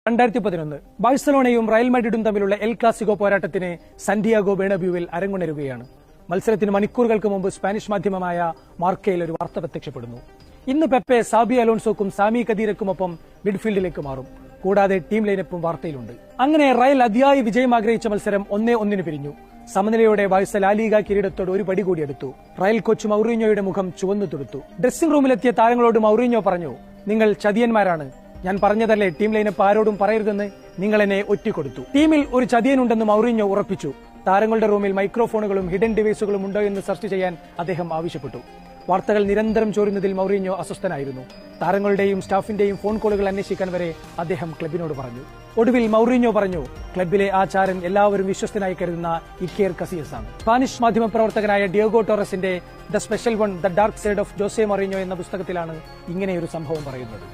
2011 ബാഴ്സലോണയും Real മാഡ്രിഡും തമ്മിലുള്ള El Clasico പോരാട്ടത്തിന് Santiago ബെർണബ്യൂവിൽ അരങ്ങുണരുകയാണ്. മത്സരത്തിന് മണിക്കൂറുകൾക്ക് മുമ്പ് സ്പാനിഷ് മാധ്യമമായ മാർക്കയിൽ ഒരു വാർത്ത പ്രത്യക്ഷപ്പെടുന്നു. ഇന്ന് പെപ്പെ സാബി അലോൺസോക്കും സാമി കദീരക്കുമൊപ്പം മിഡ്ഫീൽഡിലേക്ക് മാറും. കൂടാതെ ടീം ലൈനപ്പും വാർത്തയിലുണ്ട്. അങ്ങനെ റയൽ അതിയായി വിജയം ആഗ്രഹിച്ച മത്സരം 1-1 പിരിഞ്ഞു. സമനിലയോടെ ബാഴ്സ ലാലിഗ കിരീടത്തോട് ഒരു പടി കൂടി എടുത്തു. റയൽ കോച്ച് മൗറീഞ്ഞോയുടെ മുഖം ചുവന്നു തുടുത്തു. ഡ്രസ്സിംഗ് റൂമിലെത്തിയ താരങ്ങളോട് മൗറീഞ്ഞോ പറഞ്ഞു, നിങ്ങൾ ചതിയന്മാരാണ്. ഞാൻ പറഞ്ഞതല്ലേ ടീം ലൈനപ്പ് ആരോടും പറയരുതെന്ന്. നിങ്ങൾ എന്നെ ഒറ്റിക്കൊടുത്തു. ടീമിൽ ഒരു ചതിയനുണ്ടെന്ന് മൗറീഞ്ഞോ ഉറപ്പിച്ചു. താരങ്ങളുടെ റൂമിൽ മൈക്രോഫോണുകളും ഹിഡൻ ഡിവൈസുകളും ഉണ്ടോ എന്ന് സെർച്ച് ചെയ്യാൻ അദ്ദേഹം ആവശ്യപ്പെട്ടു. വാർത്തകൾ നിരന്തരം ചോരുന്നതിൽ മൗറീഞ്ഞോ അസ്വസ്ഥനായിരുന്നു. താരങ്ങളുടെയും സ്റ്റാഫിന്റെയും ഫോൺ കോളുകൾ അന്വേഷിക്കാൻ വരെ അദ്ദേഹം ക്ലബിനോട് പറഞ്ഞു. ഒടുവിൽ മൗറീഞ്ഞോ പറഞ്ഞു, ക്ലബിലെ ആ ചാരൻ എല്ലാവരും വിശ്വസ്തനായി കരുതുന്ന ഇക്കേർ കസിയസ് ആണ്. സ്പാനിഷ് മാധ്യമപ്രവർത്തകനായ ഡിയോഗോ ടോറസിന്റെ the special one the dark side of Jose Mourinho എന്ന പുസ്തകത്തിലാണ് ഇങ്ങനെയൊരു സംഭവം പറയുന്നത്.